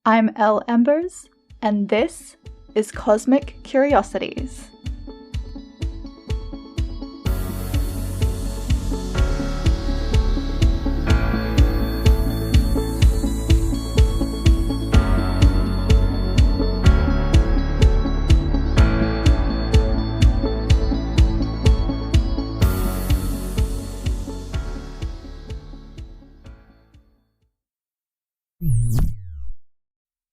I'm Elle Embers, and this is Cosmic Curiosities.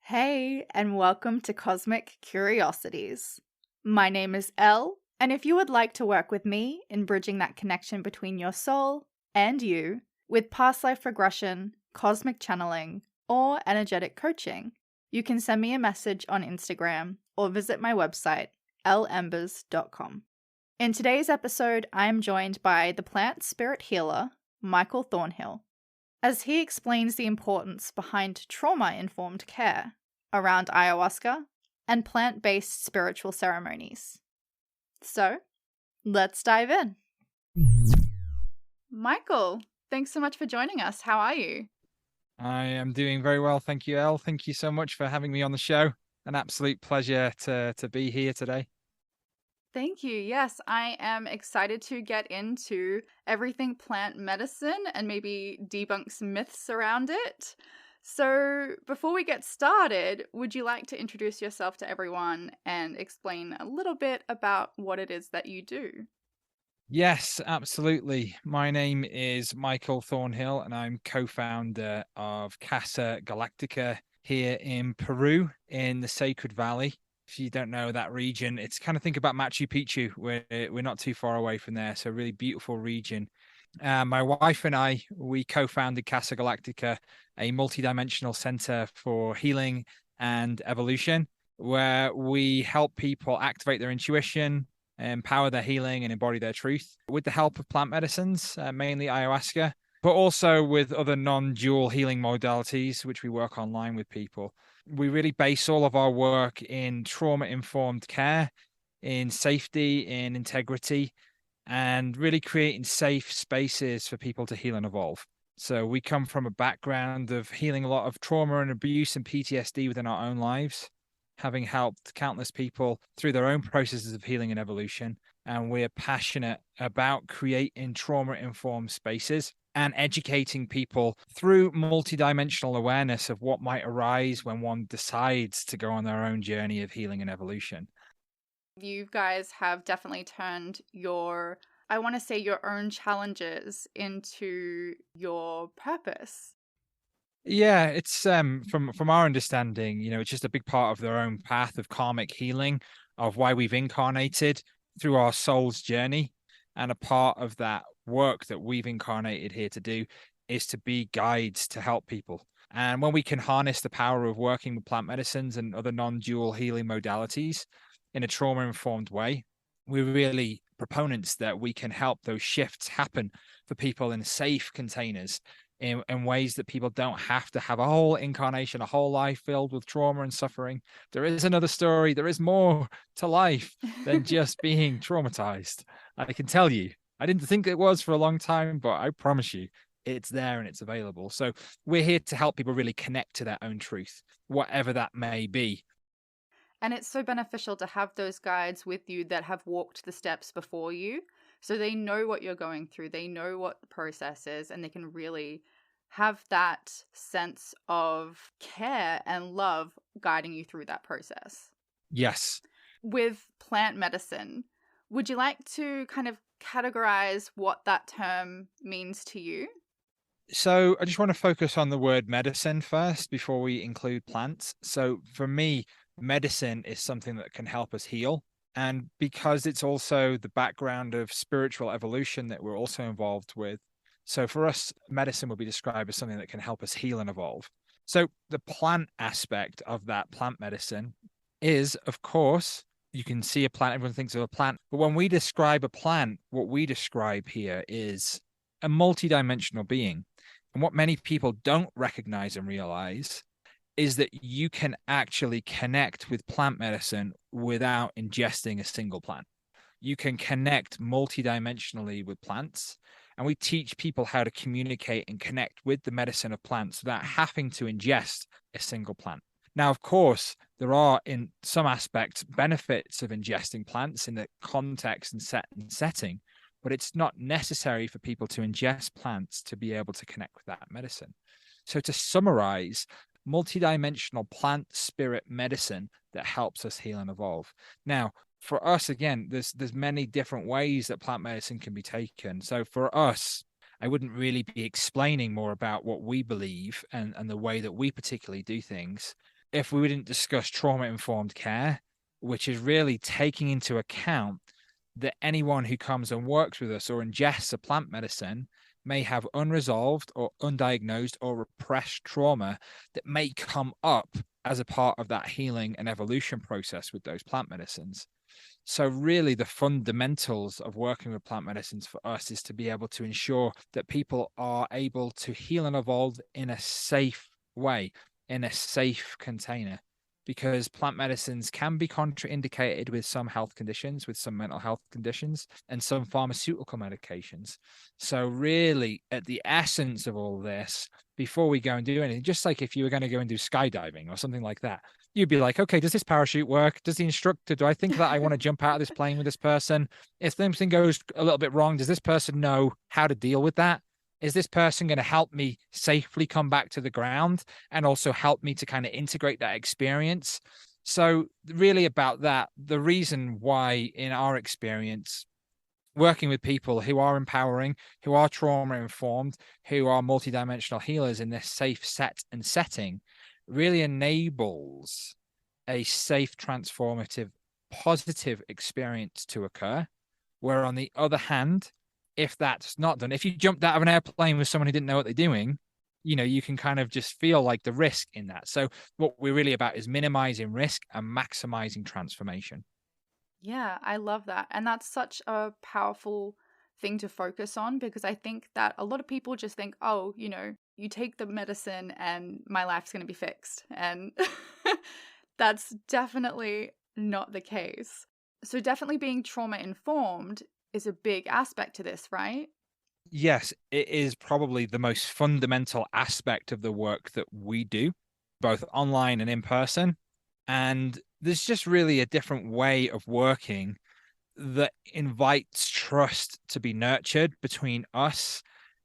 Hey, and welcome to Cosmic Curiosities. My name is Elle, and if you would like to work with me in bridging that connection between your soul and you with past life regression, cosmic channeling, or energetic coaching, you can send me a message on Instagram or visit my website, lembers.com. In today's episode, I am joined by the plant spirit healer, Michael Thornhill, as he explains the importance behind trauma-informed care around ayahuasca and plant-based spiritual ceremonies. So, let's dive in. Michael, thanks so much for joining us. How are you? I am doing very well, thank you, Elle. Thank you so much for having me on the show. An absolute pleasure to be here today. Thank you. Yes, I am excited to get into everything plant medicine and maybe debunk some myths around it. So, before we get started, would you like to introduce yourself to everyone and explain a little bit about what it is that you do? Yes, absolutely. My name is Michael Thornhill, and I'm co-founder of Casa Galactica here in Peru in the Sacred Valley. If you don't know that region, it's kind of think about Machu Picchu. We're not too far away from there, so a really beautiful region. My wife and I, we co-founded Casa Galactica, a multidimensional center for healing and evolution, where we help people activate their intuition, empower their healing, and embody their truth with the help of plant medicines, mainly ayahuasca, but also with other non-dual healing modalities, which we work online with people. We really base all of our work in trauma-informed care, in safety, in integrity, and really creating safe spaces for people to heal and evolve. So we come from a background of healing a lot of trauma and abuse and PTSD within our own lives, having helped countless people through their own processes of healing and evolution. And we're passionate about creating trauma-informed spaces and educating people through multidimensional awareness of what might arise when one decides to go on their own journey of healing and evolution. You guys have definitely turned your own challenges into your purpose. Yeah, it's from our understanding, it's just a big part of their own path of karmic healing, of why we've incarnated through our soul's journey. And a part of that work that we've incarnated here to do is to be guides to help people. And when we can harness the power of working with plant medicines and other non-dual healing modalities in a trauma-informed way, we're really proponents that we can help those shifts happen for people in safe containers, in ways that people don't have to have a whole incarnation, a whole life filled with trauma and suffering. There is another story. There is more to life than just being traumatized. I can tell you, I didn't think it was for a long time, but I promise you, it's there and it's available. So we're here to help people really connect to their own truth, whatever that may be. And it's so beneficial to have those guides with you that have walked the steps before you. So they know what you're going through, they know what the process is, and they can really have that sense of care and love guiding you through that process. Yes. With plant medicine, would you like to kind of categorize what that term means to you? So I just want to focus on the word medicine first before we include plants. So for me, medicine is something that can help us heal. And because it's also the background of spiritual evolution that we're also involved with. So for us, medicine would be described as something that can help us heal and evolve. So the plant aspect of that plant medicine is, of course, you can see a plant, everyone thinks of a plant. But when we describe a plant, what we describe here is a multidimensional being. And what many people don't recognize and realize is that you can actually connect with plant medicine without ingesting a single plant. You can connect multidimensionally with plants. And we teach people how to communicate and connect with the medicine of plants without having to ingest a single plant. Now, of course, there are in some aspects benefits of ingesting plants in the context and setting, but it's not necessary for people to ingest plants to be able to connect with that medicine. So to summarize, multidimensional plant spirit medicine that helps us heal and evolve. Now, for us, again, there's many different ways that plant medicine can be taken. So for us, I wouldn't really be explaining more about what we believe and the way that we particularly do things if we didn't discuss trauma-informed care, which is really taking into account that anyone who comes and works with us or ingests a plant medicine may have unresolved or undiagnosed or repressed trauma that may come up as a part of that healing and evolution process with those plant medicines. So really the fundamentals of working with plant medicines for us is to be able to ensure that people are able to heal and evolve in a safe way, in a safe container, because plant medicines can be contraindicated with some health conditions, with some mental health conditions, and some pharmaceutical medications. So really, at the essence of all this, before we go and do anything, just like if you were going to go and do skydiving or something like that, you'd be like, okay, does this parachute work? Does the instructor, do I think that I want to jump out of this plane with this person? If something goes a little bit wrong, does this person know how to deal with that? Is this person going to help me safely come back to the ground and also help me to kind of integrate that experience? So really about that, the reason why in our experience, working with people who are empowering, who are trauma informed, who are multidimensional healers in this safe setting really enables a safe, transformative, positive experience to occur. Where on the other hand, if that's not done, if you jumped out of an airplane with someone who didn't know what they're doing, you can kind of just feel like the risk in that. So what we're really about is minimizing risk and maximizing transformation. Yeah, I love that. And that's such a powerful thing to focus on because I think that a lot of people just think, oh, you take the medicine and my life's going to be fixed. And that's definitely not the case. So, definitely being trauma informed is a big aspect to this, right? Yes, it is probably the most fundamental aspect of the work that we do, both online and in person. And there's just really a different way of working that invites trust to be nurtured between us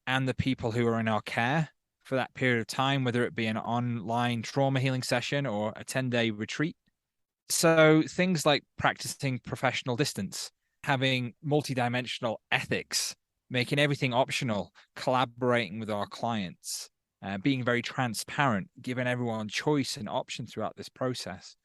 and the people who are in our care for that period of time, whether it be an online trauma healing session or a 10-day retreat. So things like practicing professional distance, having multidimensional ethics, making everything optional, collaborating with our clients, being very transparent, giving everyone choice and option throughout this process.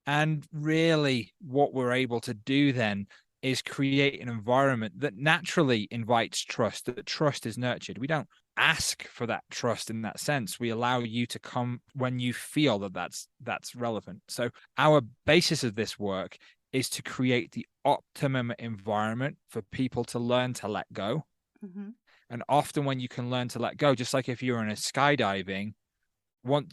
And really, what we're able to do then is create an environment that naturally invites trust, that trust is nurtured. We don't ask for that trust in that sense. We allow you to come when you feel that that's relevant. So our basis of this work is to create the optimum environment for people to learn to let go. Mm-hmm. And often when you can learn to let go, just like if you're in a skydiving,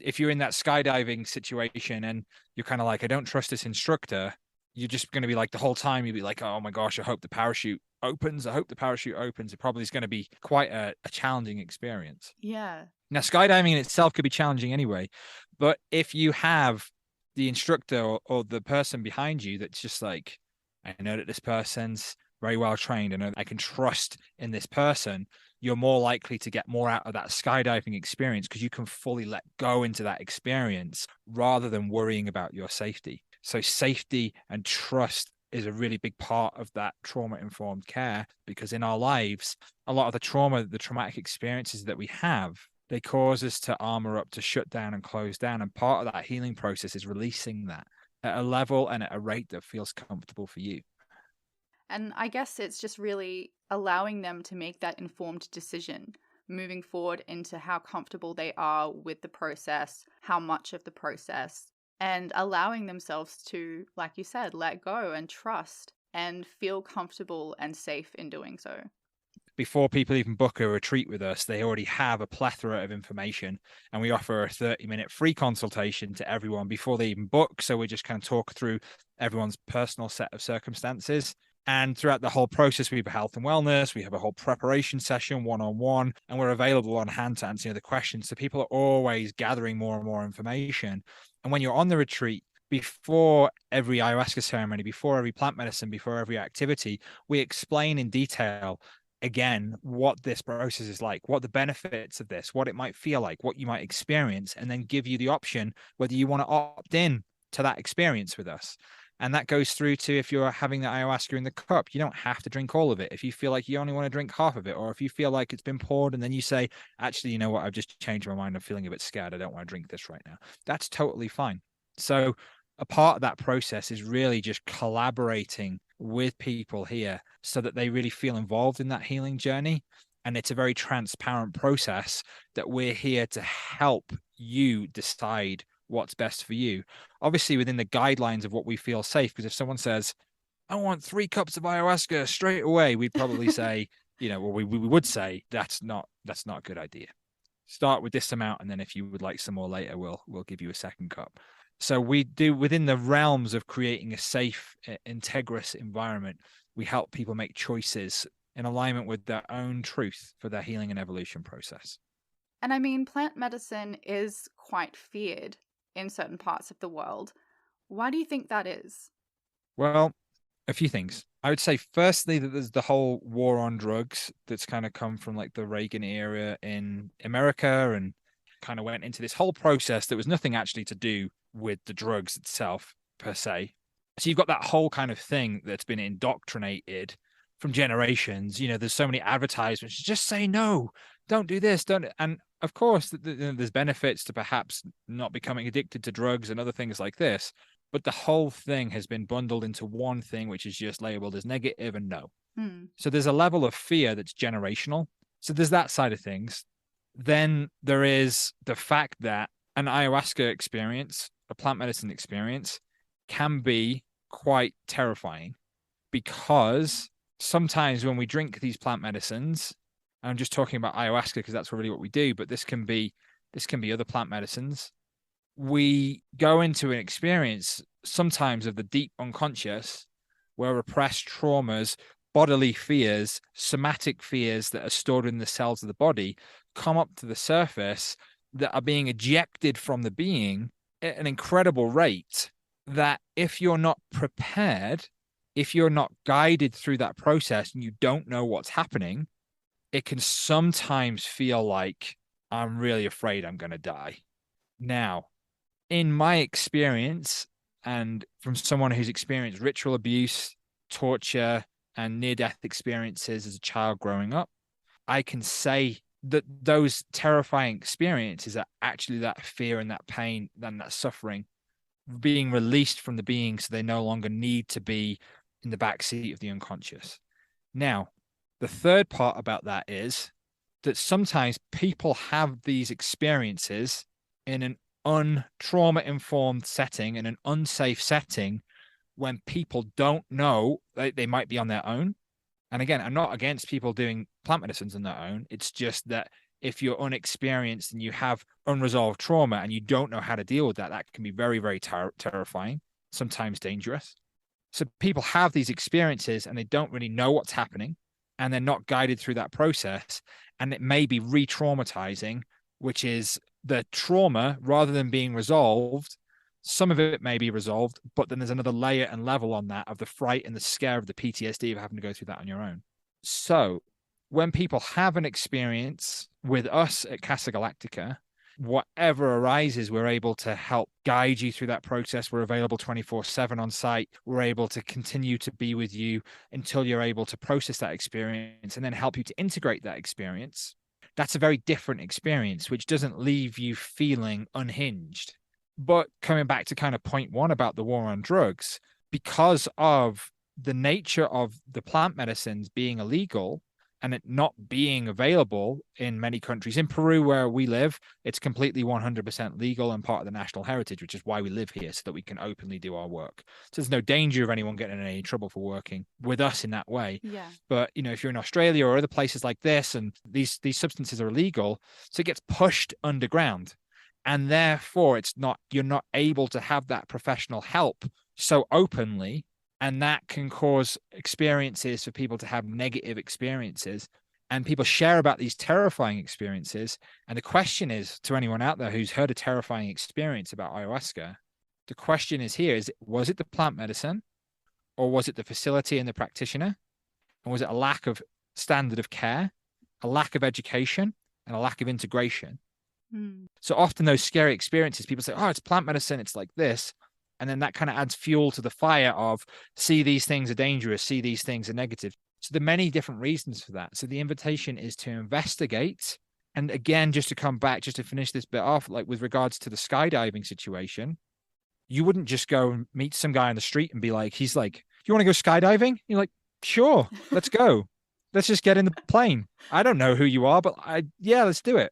if you're in that skydiving situation and you're kind of like, I don't trust this instructor, you're just going to be like the whole time you'll be like, oh my gosh, I hope the parachute opens. I hope the parachute opens. It probably is going to be quite a challenging experience. Yeah. Now, skydiving in itself could be challenging anyway, but if you have the instructor or the person behind you that's just like, I know that this person's very well trained and I can trust in this person, you're more likely to get more out of that skydiving experience because you can fully let go into that experience rather than worrying about your safety. So safety and trust is a really big part of that trauma-informed care because in our lives, a lot of the traumatic experiences that we have, they cause us to armor up, to shut down and close down. And part of that healing process is releasing that at a level and at a rate that feels comfortable for you. And I guess it's just really allowing them to make that informed decision moving forward into how comfortable they are with the process, how much of the process, and allowing themselves to, like you said, let go and trust and feel comfortable and safe in doing so. Before people even book a retreat with us, they already have a plethora of information. And we offer a 30-minute free consultation to everyone before they even book. So we just kind of talk through everyone's personal set of circumstances. And throughout the whole process, we have a health and wellness, we have a whole preparation session one-on-one, and we're available on hand to answer the questions. So people are always gathering more and more information. And when you're on the retreat, before every ayahuasca ceremony, before every plant medicine, before every activity, we explain in detail again what this process is like, what the benefits of this, what it might feel like, what you might experience, and then give you the option whether you want to opt in to that experience with us. And that goes through to if you're having the ayahuasca in the cup, you don't have to drink all of it. If you feel like you only want to drink half of it, or if you feel like it's been poured and then you say, actually, you know what, I've just changed my mind, I'm feeling a bit scared, I don't want to drink this right now, that's totally fine. So a part of that process is really just collaborating with people here so that they really feel involved in that healing journey. And it's a very transparent process that we're here to help you decide what's best for you. Obviously, within the guidelines of what we feel safe, because if someone says, I want 3 cups of ayahuasca straight away, we'd probably say, well, we would say that's not a good idea. Start with this amount, and then if you would like some more later, we'll give you a second cup. So we do, within the realms of creating a safe, integrous environment, we help people make choices in alignment with their own truth for their healing and evolution process. And I mean, plant medicine is quite feared in certain parts of the world. Why do you think that is? Well, a few things. I would say, firstly, that there's the whole war on drugs that's kind of come from like the Reagan era in America and kind of went into this whole process that was nothing actually to do with the drugs itself per se. So you've got that whole kind of thing that's been indoctrinated from generations. There's so many advertisements, just say no, don't do this, don't. And of course, there's benefits to perhaps not becoming addicted to drugs and other things like this. But the whole thing has been bundled into one thing, which is just labeled as negative and no. So there's a level of fear that's generational. So there's that side of things. Then there is the fact that an ayahuasca experience, a plant medicine experience, can be quite terrifying, because sometimes when we drink these plant medicines, I'm just talking about ayahuasca because that's really what we do, but this can be other plant medicines. We go into an experience sometimes of the deep unconscious where repressed traumas, bodily fears, somatic fears that are stored in the cells of the body come up to the surface, that are being ejected from the being at an incredible rate, that if you're not prepared, if you're not guided through that process and you don't know what's happening, it can sometimes feel like, I'm really afraid I'm going to die. Now, in my experience, and from someone who's experienced ritual abuse, torture, and near-death experiences as a child growing up, I can say that those terrifying experiences are actually that fear and that pain and that suffering being released from the being, so they no longer need to be in the backseat of the unconscious. Now, the third part about that is that sometimes people have these experiences in an untrauma-informed setting, in an unsafe setting, when people don't know they might be on their own. And again, I'm not against people doing plant medicines on their own. It's just that if you're unexperienced and you have unresolved trauma and you don't know how to deal with that, that can be very, very terrifying, sometimes dangerous. So people have these experiences and they don't really know what's happening, and they're not guided through that process. And it may be re-traumatizing, which is the trauma, rather than being resolved, some of it may be resolved, but then there's another layer and level on that of the fright and the scare of the PTSD of having to go through that on your own. So when people have an experience with us at Casa Galactica, whatever arises, we're able to help guide you through that process. We're available 24/7 on site. We're able to continue to be with you until you're able to process that experience and then help you to integrate that experience. That's a very different experience, which doesn't leave you feeling unhinged. But coming back to kind of point one about the war on drugs, because of the nature of the plant medicines being illegal and it not being available in many countries. In Peru, where we live, it's completely 100% legal and part of the national heritage, which is why we live here, so that we can openly do our work. So there's no danger of anyone getting in any trouble for working with us in that way. Yeah. But, if you're in Australia or other places like this, and these substances are illegal, so it gets pushed underground. And therefore, you're not able to have that professional help so openly And that can cause experiences for people to have negative experiences. And people share about these terrifying experiences. And the question is, to anyone out there who's heard a terrifying experience about ayahuasca, the question is here is, was it the plant medicine, or was it the facility and the practitioner? And was it a lack of standard of care, a lack of education, and a lack of integration? So often those scary experiences, people say, oh, it's plant medicine, it's like this. And then that kind of adds fuel to the fire of, see, these things are dangerous, see, these things are negative. So there are many different reasons for that. So the invitation is to investigate. And again, just to come back, just to finish this bit off, like with regards to the skydiving situation, you wouldn't just go and meet some guy on the street and be like, he's like, you want to go skydiving? You're like, sure, let's go. Let's just get in the plane. I don't know who you are, but yeah, let's do it.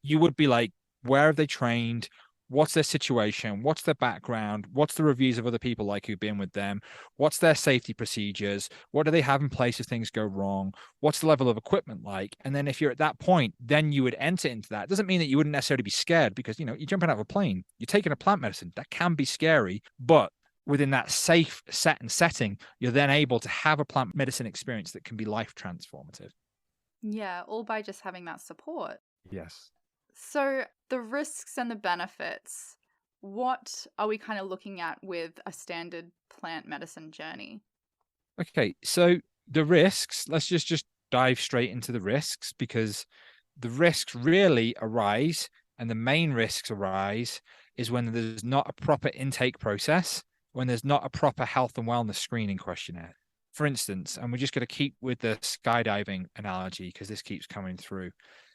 You would be like, where have they trained? What's their situation? What's their background? What's the reviews of other people like who've been with them? What's their safety procedures? What do they have in place if things go wrong? What's the level of equipment like? And then if you're at that point, then you would enter into that. It doesn't mean that you wouldn't necessarily be scared, because, you're jumping out of a plane, you're taking a plant medicine. That can be scary, but within that safe setting, you're then able to have a plant medicine experience that can be life transformative. Yeah, all by just having that support. Yes. So the risks and the benefits, what are we kind of looking at with a standard plant medicine journey? Okay, so the risks, let's just dive straight into the risks, because the risks really arise, and the main risks arise is when there's not a proper intake process, when there's not a proper health and wellness screening questionnaire. For instance, and we're just going to keep with the skydiving analogy because this keeps coming through.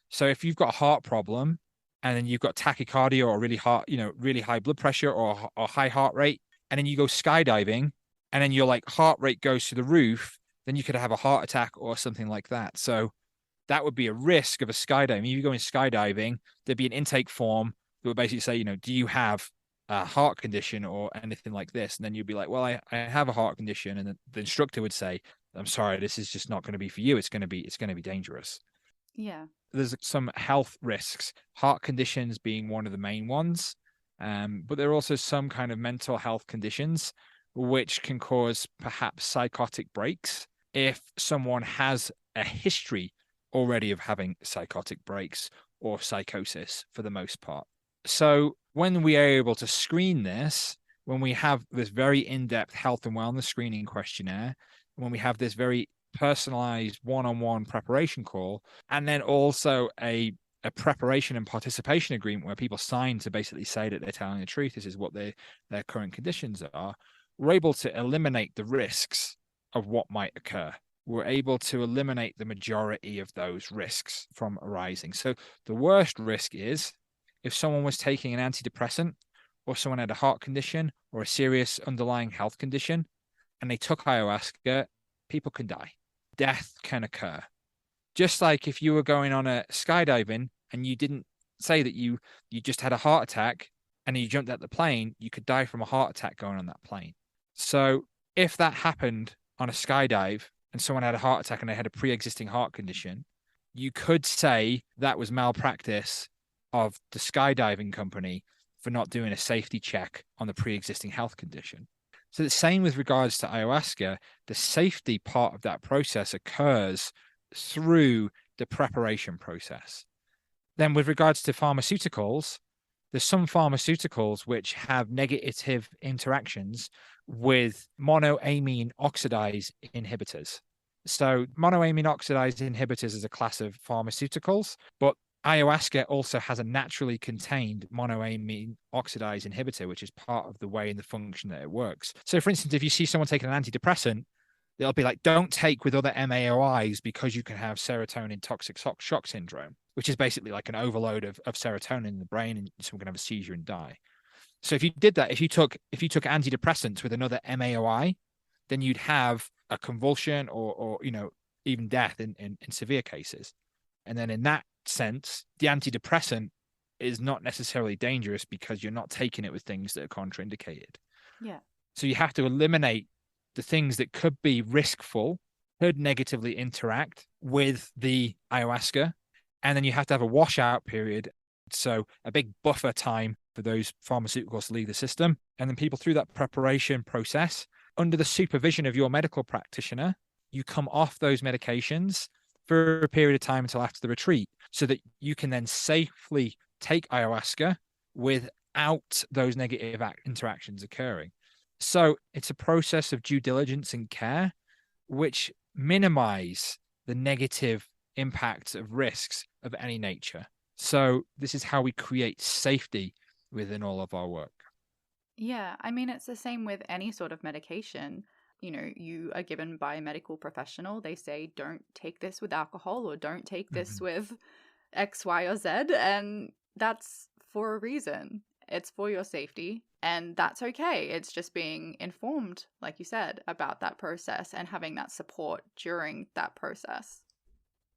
So if you've got a heart problem and then you've got tachycardia or really high blood pressure or high heart rate, and then you go skydiving and then your like heart rate goes to the roof, then you could have a heart attack or something like that. So that would be a risk of a skydiving. If you go in skydiving, there'd be an intake form that would basically say, do you have a heart condition or anything like this? And then you'd be like, well, I have a heart condition. And the instructor would say, I'm sorry, this is just not going to be for you. It's going to be dangerous. Yeah. There's some health risks, heart conditions being one of the main ones. But there are also some kind of mental health conditions which can cause perhaps psychotic breaks if someone has a history already of having psychotic breaks or psychosis for the most part. So when we are able to screen this, when we have this very in-depth health and wellness screening questionnaire, when we have this very personalized one-on-one preparation call, and then also a preparation and participation agreement where people sign to basically say that they're telling the truth, this is what their current conditions are, we're able to eliminate the risks of what might occur. We're able to eliminate the majority of those risks from arising. So the worst risk is if someone was taking an antidepressant, or someone had a heart condition or a serious underlying health condition, and they took ayahuasca, people can die. Death can occur. Just like if you were going on a skydiving and you didn't say that you just had a heart attack and you jumped out the plane, you could die from a heart attack going on that plane. So if that happened on a skydive and someone had a heart attack and they had a pre-existing heart condition, you could say that was malpractice of the skydiving company for not doing a safety check on the pre-existing health condition. So the same with regards to ayahuasca, the safety part of that process occurs through the preparation process. Then with regards to pharmaceuticals, there's some pharmaceuticals which have negative interactions with monoamine oxidase inhibitors. So monoamine oxidase inhibitors is a class of pharmaceuticals, but ayahuasca also has a naturally contained monoamine oxidase inhibitor, which is part of the way and the function that it works. So for instance, if you see someone taking an antidepressant, they'll be like, don't take with other MAOIs because you can have serotonin toxic shock syndrome, which is basically like an overload of serotonin in the brain and someone can have a seizure and die. So if you did that, if you took antidepressants with another MAOI, then you'd have a convulsion or even death in severe cases. And then in that sense, the antidepressant is not necessarily dangerous because you're not taking it with things that are contraindicated. Yeah. So you have to eliminate the things that could be riskful, could negatively interact with the ayahuasca. And then you have to have a washout period. So a big buffer time for those pharmaceuticals to leave the system. And then people through that preparation process, under the supervision of your medical practitioner, you come off those medications for a period of time until after the retreat, so that you can then safely take ayahuasca without those negative interactions occurring. So it's a process of due diligence and care, which minimize the negative impacts of risks of any nature. So this is how we create safety within all of our work. Yeah, I mean, it's the same with any sort of medication. You know, you are given by a medical professional. They say, don't take this with alcohol or don't take this with X, Y, or Z. And that's for a reason. It's for your safety. And that's okay. It's just being informed, like you said, about that process and having that support during that process.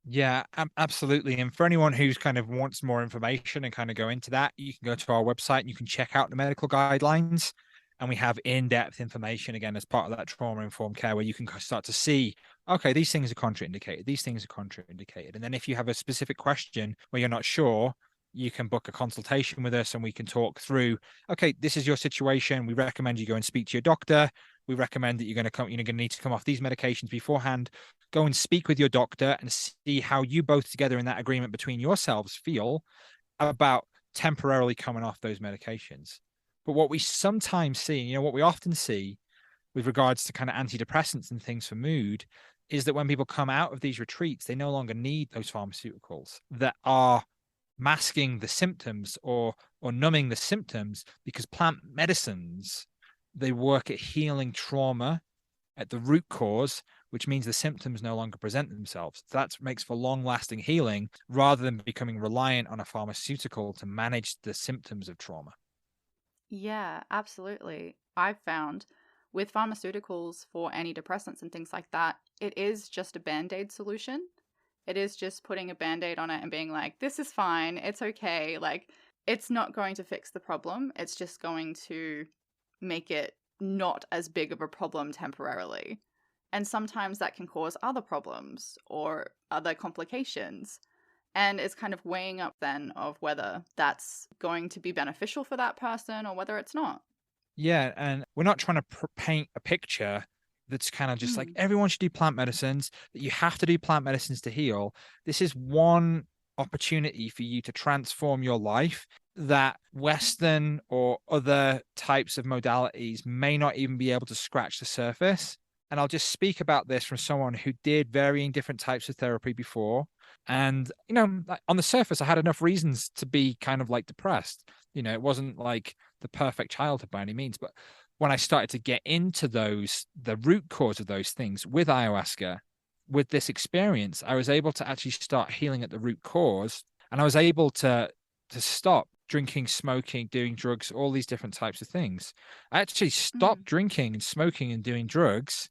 Yeah, absolutely. And for anyone who's kind of wants more information and kind of go into that, you can go to our website and you can check out the medical guidelines. And we have in-depth information again as part of that trauma-informed care, where you can start to see, okay, these things are contraindicated, these things are contraindicated. And then if you have a specific question where you're not sure, you can book a consultation with us and we can talk through, okay, this is your situation. We recommend you go and speak to your doctor. We recommend that you're going to need to come off these medications beforehand. Go and speak with your doctor and see how you both together in that agreement between yourselves feel about temporarily coming off those medications. But what we sometimes see, what we often see with regards to kind of antidepressants and things for mood, is that when people come out of these retreats, they no longer need those pharmaceuticals that are masking the symptoms or numbing the symptoms, because plant medicines, they work at healing trauma at the root cause, which means the symptoms no longer present themselves. That makes for long-lasting healing rather than becoming reliant on a pharmaceutical to manage the symptoms of trauma. Yeah, absolutely. I've found with pharmaceuticals for antidepressants and things like that, it is just a band-aid solution. It is just putting a band-aid on it and being like, this is fine, it's okay. Like, it's not going to fix the problem. It's just going to make it not as big of a problem temporarily. And sometimes that can cause other problems or other complications. And it's kind of weighing up then of whether that's going to be beneficial for that person or whether it's not. Yeah, and we're not trying to paint a picture that's kind of just like everyone should do plant medicines, that you have to do plant medicines to heal. This is one opportunity for you to transform your life that Western or other types of modalities may not even be able to scratch the surface. And I'll just speak about this from someone who did varying different types of therapy before. And, on the surface, I had enough reasons to be kind of like depressed. It wasn't like the perfect childhood by any means. But when I started to get into the root cause of those things with ayahuasca, with this experience, I was able to actually start healing at the root cause. And I was able to stop drinking, smoking, doing drugs, all these different types of things. I actually stopped drinking and smoking and doing drugs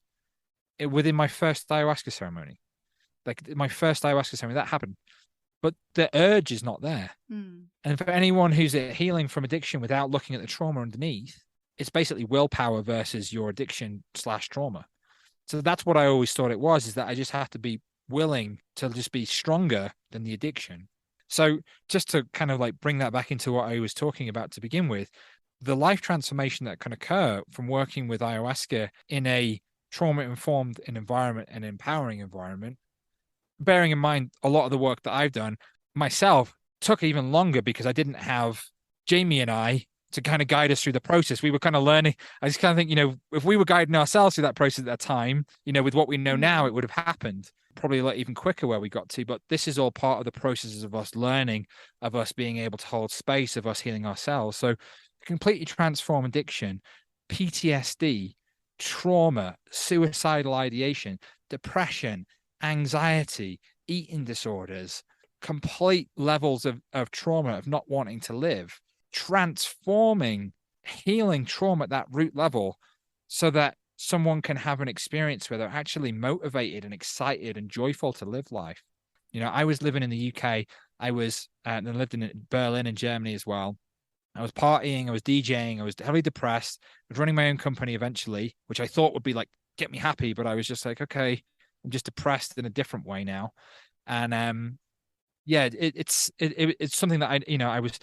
within my first ayahuasca ceremony. Like my first ayahuasca ceremony, that happened. But the urge is not there. And for anyone who's healing from addiction without looking at the trauma underneath, it's basically willpower versus your addiction / trauma. So that's what I always thought it was, is that I just have to be willing to just be stronger than the addiction. So just to kind of like bring that back into what I was talking about to begin with, the life transformation that can occur from working with ayahuasca in a trauma-informed environment and empowering environment, bearing in mind a lot of the work that I've done myself took even longer because I didn't have Jamie and I to kind of guide us through the process. We were kind of learning. I just kind of think, if we were guiding ourselves through that process at that time, with what we know now, it would have happened probably a lot even quicker where we got to. But this is all part of the processes of us learning, of us being able to hold space, of us healing ourselves. So completely transform addiction, PTSD, trauma, suicidal ideation, depression, anxiety, eating disorders, complete levels of trauma, of not wanting to live, transforming, healing trauma at that root level so that someone can have an experience where they're actually motivated and excited and joyful to live life. I was living in the UK. I lived in Berlin and Germany as well. I was partying, I was DJing, I was heavily depressed. I was running my own company eventually, which I thought would be like, get me happy. But I was just like, okay, I'm just depressed in a different way now. And it's something that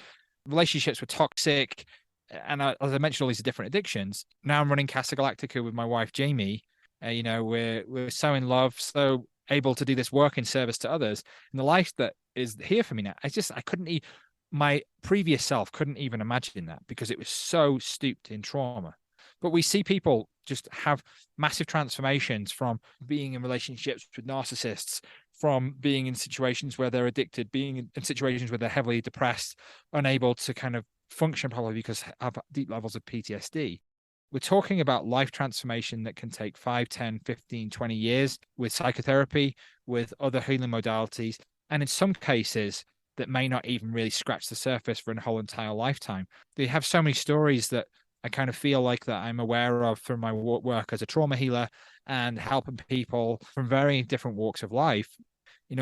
relationships were toxic. And as I mentioned, all these different addictions. Now I'm running Casa Galactica with my wife Jamie. We're so in love, so able to do this work in service to others. And the life that is here for me now, I couldn't my previous self couldn't even imagine that because it was so steeped in trauma. But we see people just have massive transformations from being in relationships with narcissists, from being in situations where they're addicted, being in situations where they're heavily depressed, unable to kind of function properly because of deep levels of PTSD. We're talking about life transformation that can take 5, 10, 15, 20 years with psychotherapy, with other healing modalities, and in some cases that may not even really scratch the surface for a whole entire lifetime. They have so many stories that I kind of feel like that I'm aware of from my work as a trauma healer and helping people from very different walks of life.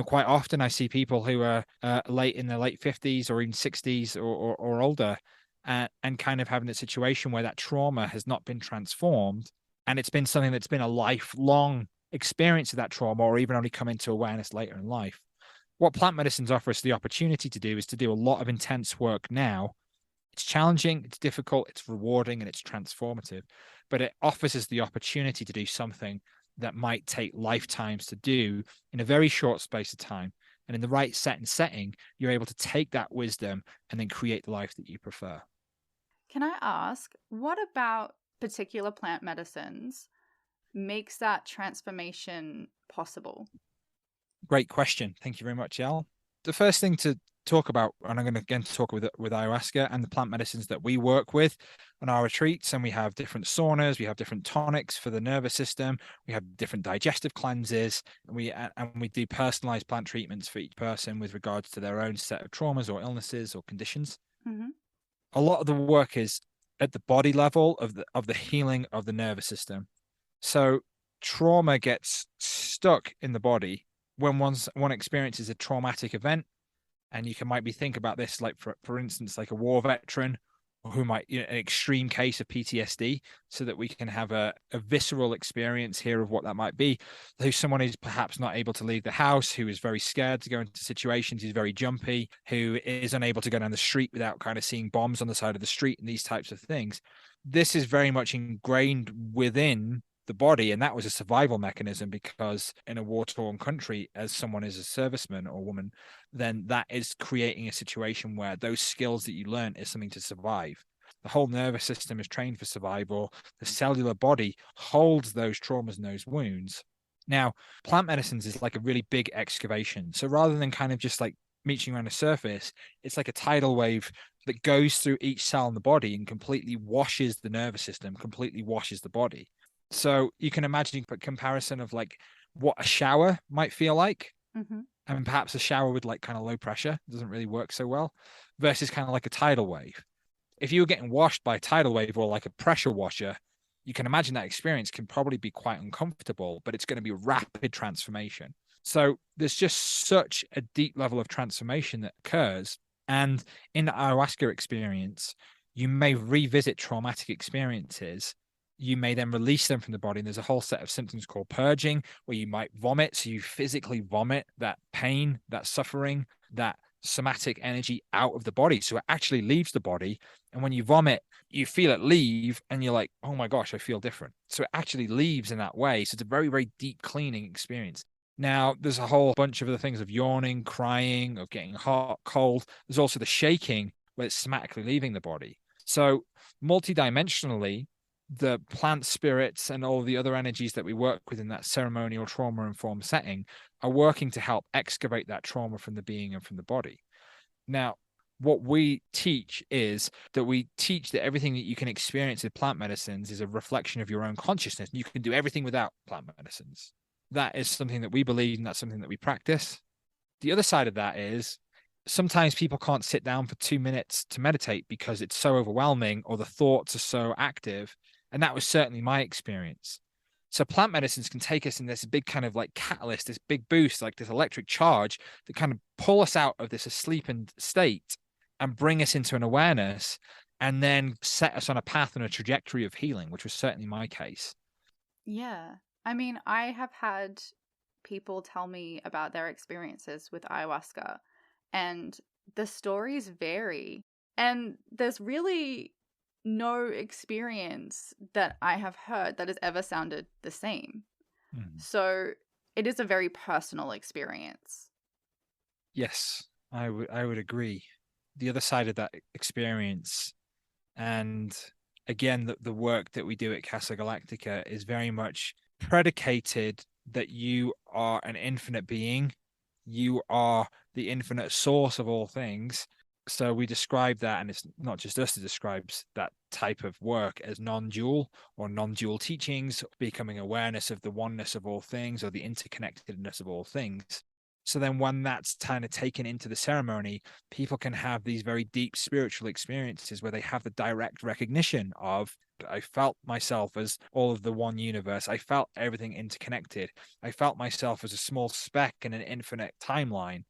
Quite often I see people who are late in their late 50s or even 60s or older, and kind of having a situation where that trauma has not been transformed. And it's been something that's been a lifelong experience of that trauma, or even only come into awareness later in life. What plant medicines offer us the opportunity to do is to do a lot of intense work now. It's challenging, it's difficult, it's rewarding, and it's transformative. But it offers us the opportunity to do something that might take lifetimes to do in a very short space of time. And in the right set and setting, you're able to take that wisdom and then create the life that you prefer. Can I ask, what about particular plant medicines makes that transformation possible? Great question. Thank you very much, Al. The first thing to talk about, and I'm going to again talk with ayahuasca and the plant medicines that we work with on our retreats, and we have different saunas, we have different tonics for the nervous system, we have different digestive cleanses, and we do personalized plant treatments for each person with regards to their own set of traumas or illnesses or conditions. Mm-hmm. A lot of the work is at the body level of the healing of the nervous system. So trauma gets stuck in the body when one experiences a traumatic event. And you might be think about this, like for instance, like a war veteran who might, an extreme case of PTSD, so that we can have a visceral experience here of what that might be. Who's someone who's perhaps not able to leave the house, who is very scared to go into situations, who's very jumpy, who is unable to go down the street without kind of seeing bombs on the side of the street and these types of things. This is very much ingrained within the body, and that was a survival mechanism, because in a war-torn country, as someone is a serviceman or woman, then that is creating a situation where those skills that you learn is something to survive. The whole nervous system is trained for survival. The cellular body holds those traumas and those wounds. Now, plant medicines is like a really big excavation. So rather than kind of just like meeting around the surface, it's like a tidal wave that goes through each cell in the body and completely washes the nervous system, completely washes the body. So you can imagine a comparison of like what a shower might feel like. Mm-hmm. And perhaps a shower with like kind of low pressure doesn't really work so well, versus kind of like a tidal wave. If you were getting washed by a tidal wave or like a pressure washer, you can imagine that experience can probably be quite uncomfortable, but it's going to be rapid transformation. So there's just such a deep level of transformation that occurs. And in the ayahuasca experience, you may revisit traumatic experiences. You may then release them from the body. And there's a whole set of symptoms called purging, where you might vomit. So you physically vomit that pain, that suffering, that somatic energy out of the body. So it actually leaves the body. And when you vomit, you feel it leave and you're like, oh my gosh, I feel different. So it actually leaves in that way. So it's a very, very deep cleaning experience. Now, there's a whole bunch of other things of yawning, crying, of getting hot, cold. There's also the shaking where it's somatically leaving the body. So multidimensionally, the plant spirits and all the other energies that we work with in that ceremonial trauma-informed setting are working to help excavate that trauma from the being and from the body. Now, what we teach is that we teach that everything that you can experience with plant medicines is a reflection of your own consciousness. You can do everything without plant medicines. That is something that we believe, and that's something that we practice. The other side of that is sometimes people can't sit down for 2 minutes to meditate because it's so overwhelming or the thoughts are so active. And that was certainly my experience. So plant medicines can take us in this big kind of like catalyst, this big boost, like this electric charge that kind of pull us out of this asleep state and bring us into an awareness, and then set us on a path and a trajectory of healing, which was certainly my case. Yeah. I mean, I have had people tell me about their experiences with ayahuasca, and the stories vary. And there's really no experience that I have heard that has ever sounded the same. So it is a very personal experience. Yes, I would agree. The other side of that experience, and again, the work that we do at Casa Galactica is very much predicated that you are an infinite being. You are the infinite source of all things. So we describe that, and it's not just us that describes that type of work as non-dual or non-dual teachings, becoming awareness of the oneness of all things or the interconnectedness of all things. So then when that's kind of taken into the ceremony, people can have these very deep spiritual experiences where they have the direct recognition of, I felt myself as all of the one universe. I felt everything interconnected. I felt myself as a small speck in an infinite timeline.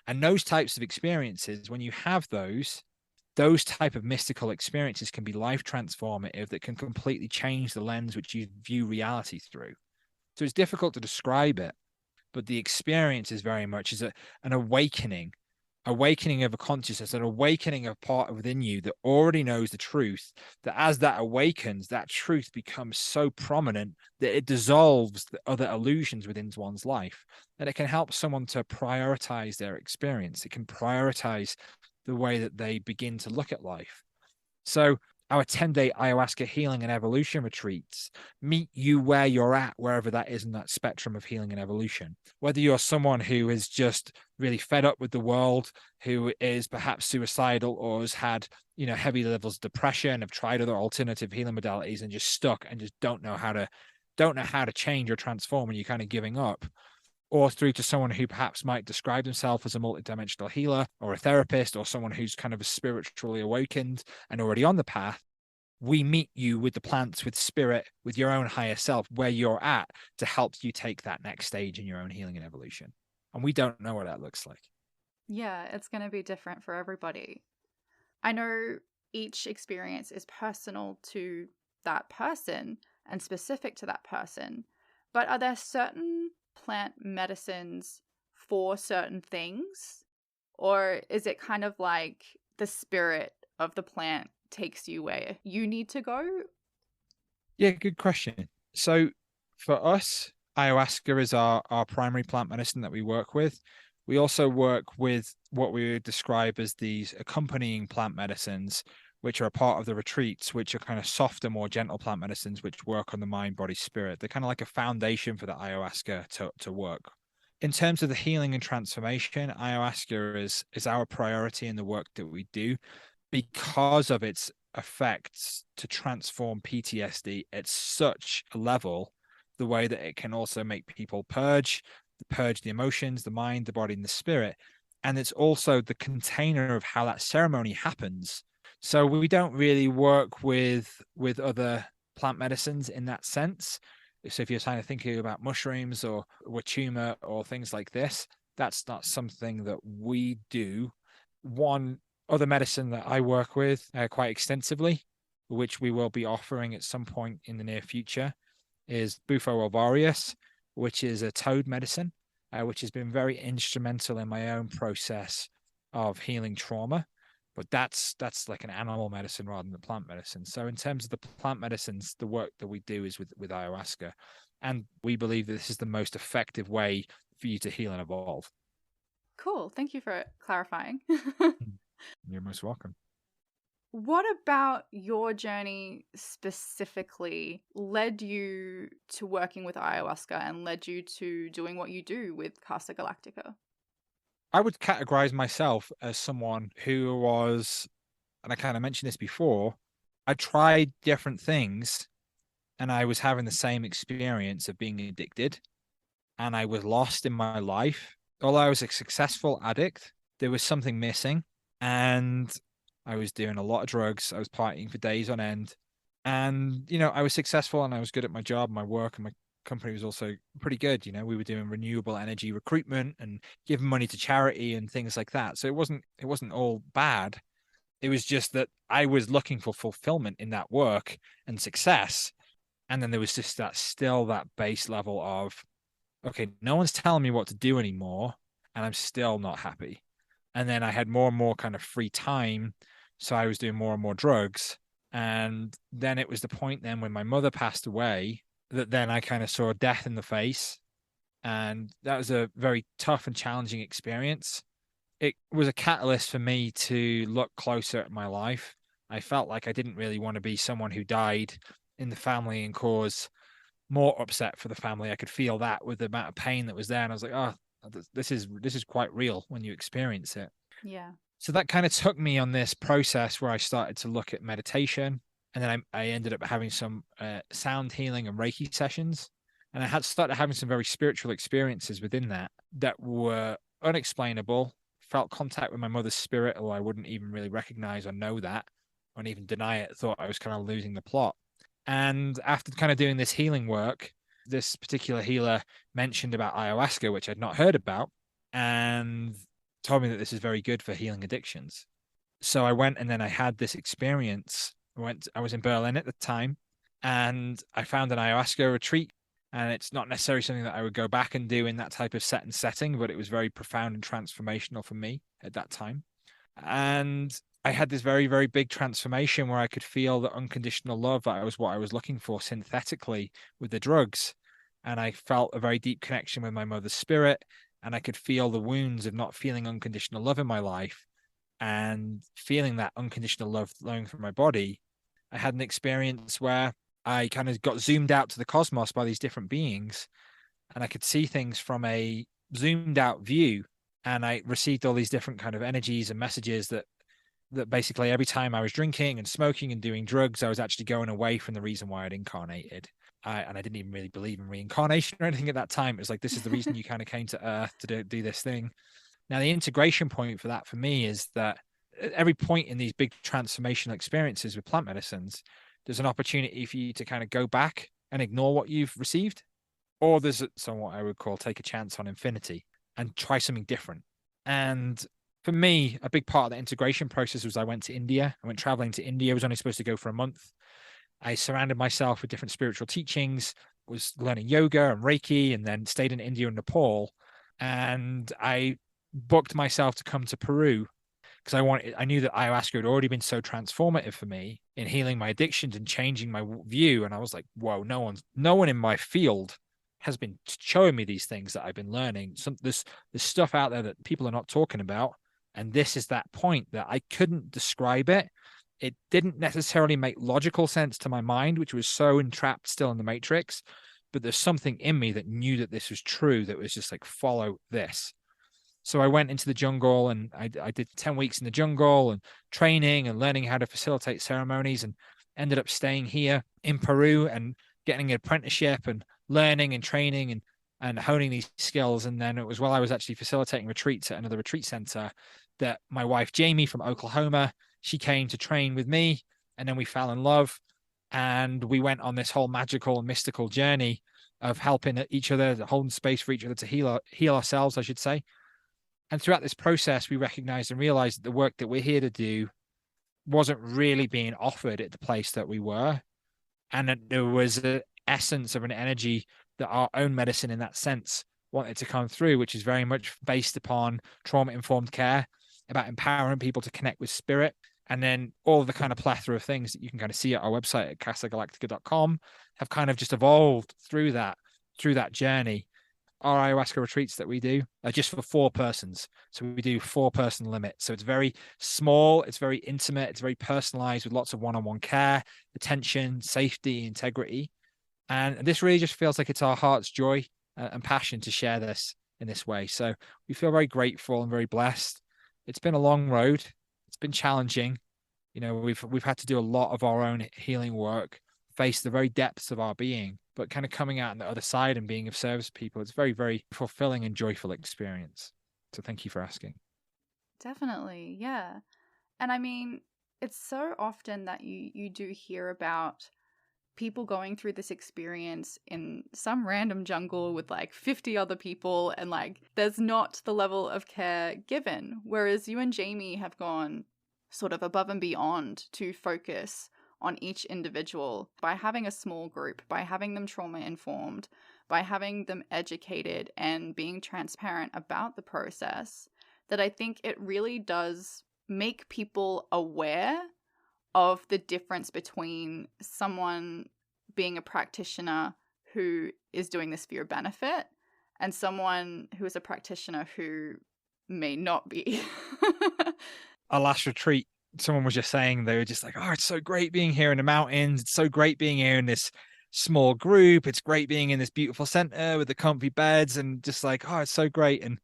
And those types of experiences, when you have those type of mystical experiences can be life transformative, that can completely change the lens which you view reality through. So it's difficult to describe it, but the experience is very much as an awakening of a consciousness, an awakening of part within you that already knows the truth, that as that awakens, that truth becomes so prominent that it dissolves the other illusions within one's life, that it can help someone to prioritize their experience. It can prioritize the way that they begin to look at life. So our 10-day ayahuasca healing and evolution retreats meet you where you're at, wherever that is in that spectrum of healing and evolution. Whether you're someone who is just really fed up with the world, who is perhaps suicidal, or has had, heavy levels of depression, have tried other alternative healing modalities and just stuck and just don't know how to change or transform, and you're kind of giving up, or through to someone who perhaps might describe themselves as a multidimensional healer or a therapist, or someone who's kind of spiritually awakened and already on the path. We meet you with the plants, with spirit, with your own higher self, where you're at, to help you take that next stage in your own healing and evolution. And we don't know what that looks like. Yeah, it's going to be different for everybody. I know each experience is personal to that person and specific to that person, but are there certain plant medicines for certain things? Or is it kind of like the spirit of the plant takes you where you need to go? Yeah, good question. So for us, ayahuasca is our primary plant medicine that we work with. We also work with what we would describe as these accompanying plant medicines, which are a part of the retreats, which are kind of softer, more gentle plant medicines, which work on the mind, body, spirit. They're kind of like a foundation for the ayahuasca to work. In terms of the healing and transformation, ayahuasca is our priority in the work that we do, because of its effects to transform PTSD at such a level, the way that it can also make people purge the emotions, the mind, the body, and the spirit. And it's also the container of how that ceremony happens. So we don't really work with other plant medicines in that sense. So if you're kind of thinking about mushrooms or wachuma or things like this, that's not something that we do. One other medicine that I work with quite extensively, which we will be offering at some point in the near future, is Bufo alvarius, which is a toad medicine, which has been very instrumental in my own process of healing trauma. But that's like an animal medicine rather than plant medicine. So in terms of the plant medicines, the work that we do is with ayahuasca. And we believe that this is the most effective way for you to heal and evolve. Cool. Thank you for clarifying. You're most welcome. What about your journey specifically led you to working with ayahuasca and led you to doing what you do with Casa Galactica? I would categorize myself as someone who was, and I kind of mentioned this before, I tried different things and I was having the same experience of being addicted, and I was lost in my life. Although I was a successful addict, there was something missing, and I was doing a lot of drugs. I was partying for days on end. And, I was successful and I was good at my job, my work, and my company was also pretty good. We were doing renewable energy recruitment and giving money to charity and things like that. So it wasn't all bad. It was just that I was looking for fulfillment in that work and success. And then there was just that base level of, okay, no one's telling me what to do anymore, and I'm still not happy. And then I had more and more kind of free time, so I was doing more and more drugs, And then it was the point then when my mother passed away that then I kind of saw death in the face. And that was a very tough and challenging experience. It was a catalyst for me to look closer at my life. I felt like I didn't really want to be someone who died in the family and cause more upset for the family. I could feel that with the amount of pain that was there. And I was like, oh, this is quite real when you experience it. Yeah. So that kind of took me on this process where I started to look at meditation. And then I ended up having some sound healing and Reiki sessions. And I had started having some very spiritual experiences within that were unexplainable. Felt contact with my mother's spirit, or I wouldn't even really recognize or know that, or even deny it. Thought I was kind of losing the plot. And after kind of doing this healing work, this particular healer mentioned about ayahuasca, which I'd not heard about, and told me that this is very good for healing addictions. So I went and then I had this experience. I was in Berlin at the time, and I found an ayahuasca retreat. And it's not necessarily something that I would go back and do in that type of set and setting, but it was very profound and transformational for me at that time. And I had this very, very big transformation where I could feel the unconditional love that was what I was looking for synthetically with the drugs. And I felt a very deep connection with my mother's spirit. And I could feel the wounds of not feeling unconditional love in my life and feeling that unconditional love flowing from my body. I had an experience where I kind of got zoomed out to the cosmos by these different beings, and I could see things from a zoomed out view. And I received all these different kind of energies and messages that basically every time I was drinking and smoking and doing drugs, I was actually going away from the reason why I'd incarnated. And I didn't even really believe in reincarnation or anything at that time. It was like, this is the reason you kind of came to Earth to do this thing. Now, the integration point for that for me is that at every point in these big transformational experiences with plant medicines, there's an opportunity for you to kind of go back and ignore what you've received, or there's somewhat I would call take a chance on infinity and try something different. And for me, a big part of the integration process was I went to India. I went traveling to India. I was only supposed to go for a month. I surrounded myself with different spiritual teachings, was learning yoga and Reiki, and then stayed in India and Nepal. And I booked myself to come to Peru because I knew that ayahuasca had already been so transformative for me in healing my addictions and changing my view. And I was like, whoa, no one in my field has been showing me these things that I've been learning. There's stuff out there that people are not talking about. And this is that point that I couldn't describe it. It didn't necessarily make logical sense to my mind, which was so entrapped still in the matrix. But there's something in me that knew that this was true, that was just like, follow this. So I went into the jungle and I did 10 weeks in the jungle and training and learning how to facilitate ceremonies, and ended up staying here in Peru and getting an apprenticeship and learning and training and honing these skills. And then it was while I was actually facilitating retreats at another retreat center that my wife, Jamie from Oklahoma, she came to train with me, and then we fell in love and we went on this whole magical and mystical journey of helping each other, holding space for each other to heal ourselves, I should say. And throughout this process, we recognized and realized that the work that we're here to do wasn't really being offered at the place that we were. And that there was an essence of an energy that our own medicine in that sense wanted to come through, which is very much based upon trauma-informed care, about empowering people to connect with spirit. And then all of the kind of plethora of things that you can kind of see at our website at casagalactica.com have kind of just evolved through that journey. Our ayahuasca retreats that we do are just for 4 persons. So we do 4-person limit. So it's very small, it's very intimate, it's very personalized with lots of one-on-one care, attention, safety, integrity. And this really just feels like it's our heart's joy and passion to share this in this way. So we feel very grateful and very blessed. It's been a long road. It's been challenging. You know, we've had to do a lot of our own healing work, face the very depths of our being, but kind of coming out on the other side and being of service to people, it's very, very fulfilling and joyful experience. So thank you for asking. Definitely, yeah. And I mean, it's so often that you do hear about people going through this experience in some random jungle with like 50 other people, and like there's not the level of care given. Whereas you and Jamie have gone sort of above and beyond to focus on each individual by having a small group, by having them trauma informed, by having them educated and being transparent about the process, that I think it really does make people aware of the difference between someone being a practitioner who is doing this for your benefit and someone who is a practitioner who may not be. Our last retreat, someone was just saying, they were just like, oh, it's so great being here in the mountains. It's so great being here in this small group. It's great being in this beautiful center with the comfy beds, and just like, oh, it's so great. And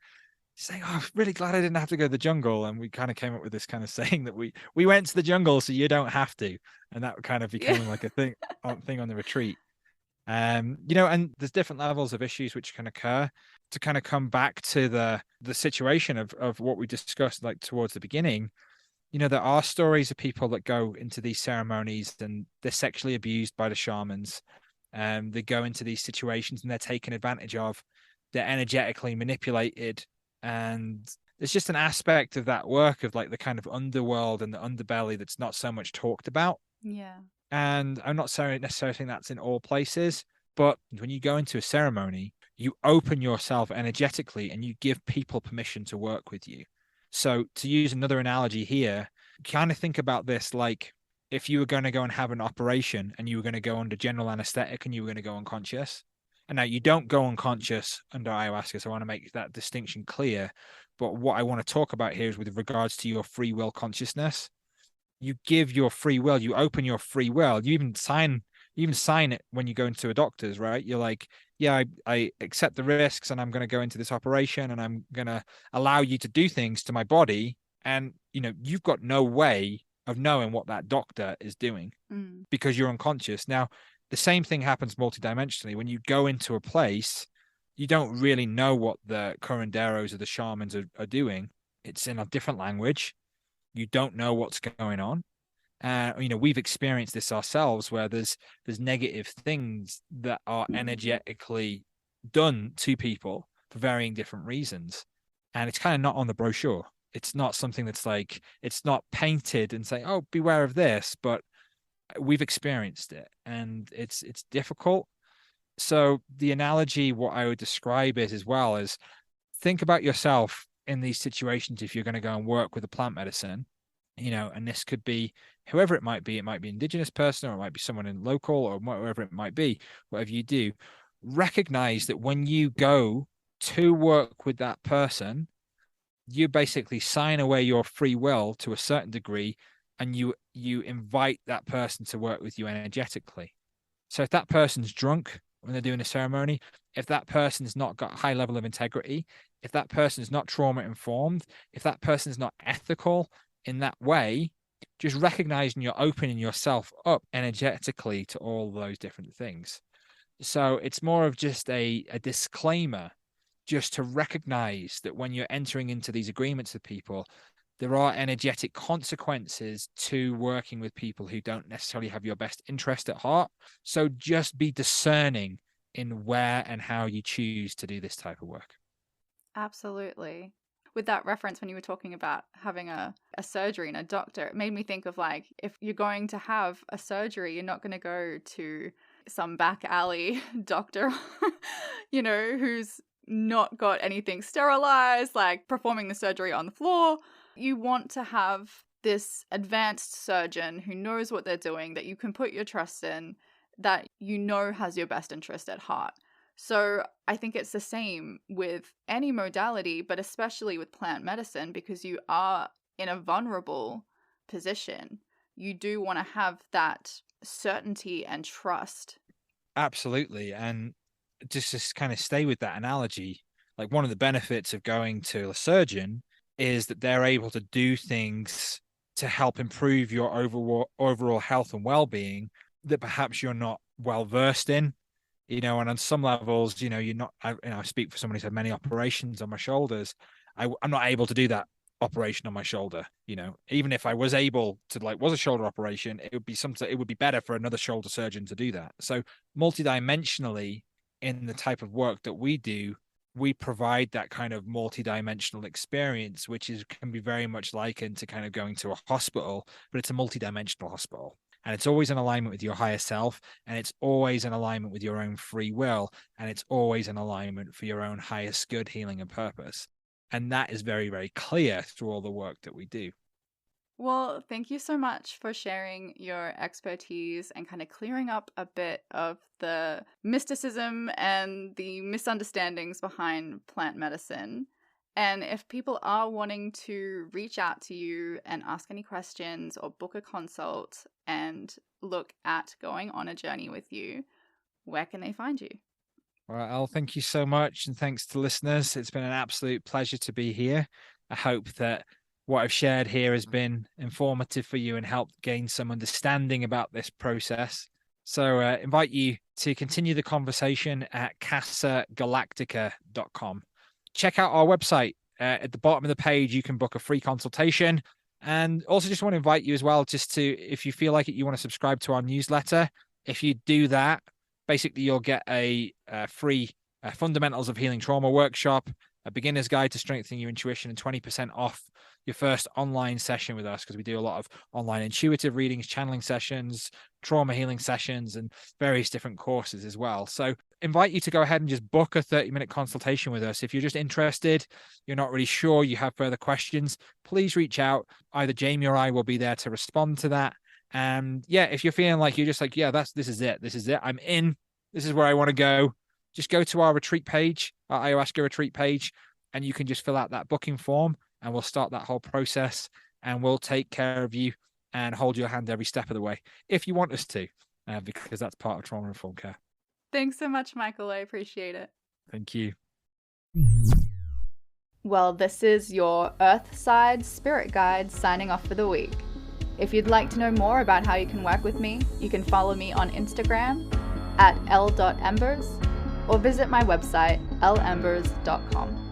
saying, oh, I'm really glad I didn't have to go to the jungle. And we kind of came up with this kind of saying that we went to the jungle so you don't have to. And that kind of became Yeah. like a thing on the retreat. And there's different levels of issues which can occur. To kind of come back to the situation of what we discussed like towards the beginning, there are stories of people that go into these ceremonies and they're sexually abused by the shamans. They go into these situations and they're taken advantage of. They're energetically manipulated. And there's just an aspect of that work of like the kind of underworld and the underbelly that's not so much talked about. Yeah. And I'm not necessarily saying that's in all places, but when you go into a ceremony, you open yourself energetically and you give people permission to work with you. So to use another analogy here, kind of think about this like if you were going to go and have an operation and you were going to go under general anesthetic and you were going to go unconscious. And now you don't go unconscious under ayahuasca, so I want to make that distinction clear. But what I want to talk about here is with regards to your free will consciousness. You give your free will, you open your free will, you even sign it when you go into a doctor's, right? You're like, yeah, I accept the risks and I'm going to go into this operation and I'm going to allow you to do things to my body. And, you've got no way of knowing what that doctor is doing because you're unconscious. Now, the same thing happens multidimensionally. When you go into a place, you don't really know what the curanderos or the shamans are doing. It's in a different language. You don't know what's going on. We've experienced this ourselves where there's negative things that are energetically done to people for varying different reasons. And it's kind of not on the brochure. It's not something that's like, it's not painted and say, oh, beware of this, but we've experienced it and it's difficult. So the analogy, what I would describe it as well is think about yourself in these situations. If you're going to go and work with a plant medicine, and this could be whoever it might be indigenous person, or it might be someone in local, or whatever it might be, whatever you do, recognize that when you go to work with that person, you basically sign away your free will to a certain degree, and you invite that person to work with you energetically. So if that person's drunk when they're doing a ceremony, if that person's not got a high level of integrity, if that person's not trauma informed, if that person's not ethical in that way, just recognizing you're opening yourself up energetically to all those different things. So it's more of just a disclaimer, just to recognize that when you're entering into these agreements with people, there are energetic consequences to working with people who don't necessarily have your best interest at heart. So just be discerning in where and how you choose to do this type of work. Absolutely. With that reference, when you were talking about having a surgery and a doctor, it made me think of like, if you're going to have a surgery, you're not going to go to some back alley doctor, who's not got anything sterilized, like performing the surgery on the floor. You want to have this advanced surgeon who knows what they're doing, that you can put your trust in, that has your best interest at heart. So I think it's the same with any modality, but especially with plant medicine, because you are in a vulnerable position. You do want to have that certainty and trust. Absolutely. And just kind of stay with that analogy. Like one of the benefits of going to a surgeon is that they're able to do things to help improve your overall health and well-being that perhaps you're not well versed in. And on some levels, you're not, I speak for someone who's had many operations on my shoulders. I'm not able to do that operation on my shoulder. Even if I was able to, was a shoulder operation, it would be better for another shoulder surgeon to do that. So multidimensionally in the type of work that we do, we provide that kind of multidimensional experience, which can be very much likened to kind of going to a hospital, but it's a multidimensional hospital. And it's always in alignment with your higher self, and it's always in alignment with your own free will, and it's always in alignment for your own highest good, healing, and purpose. And that is very, very clear through all the work that we do. Well, thank you so much for sharing your expertise and kind of clearing up a bit of the mysticism and the misunderstandings behind plant medicine. And if people are wanting to reach out to you and ask any questions or book a consult and look at going on a journey with you, where can they find you? All right, Elle, thank you so much. And thanks to listeners. It's been an absolute pleasure to be here. I hope that what I've shared here has been informative for you and helped gain some understanding about this process. So invite you to continue the conversation at casagalactica.com. Check out our website. At the bottom of the page, you can book a free consultation. And also just want to invite you as well, just to, if you feel like it, you want to subscribe to our newsletter. If you do that, basically you'll get a free Fundamentals of Healing Trauma workshop, a beginner's guide to strengthening your intuition, and 20% off your first online session with us, because we do a lot of online intuitive readings, channeling sessions, trauma healing sessions, and various different courses as well. So invite you to go ahead and just book a 30-minute consultation with us. If you're just interested, you're not really sure, you have further questions, please reach out. Either Jamie or I will be there to respond to that. And yeah, if you're feeling like you're just like, yeah, this is it, I'm in, this is where I want to go, just go to our retreat page, our Ayahuasca retreat page, and you can just fill out that booking form, and we'll start that whole process, and we'll take care of you and hold your hand every step of the way, if you want us to, because that's part of trauma-informed care. Thanks so much, Michael. I appreciate it. Thank you. Well, this is your Earthside Spirit Guide signing off for the week. If you'd like to know more about how you can work with me, you can follow me on Instagram at l.embers or visit my website lembers.com.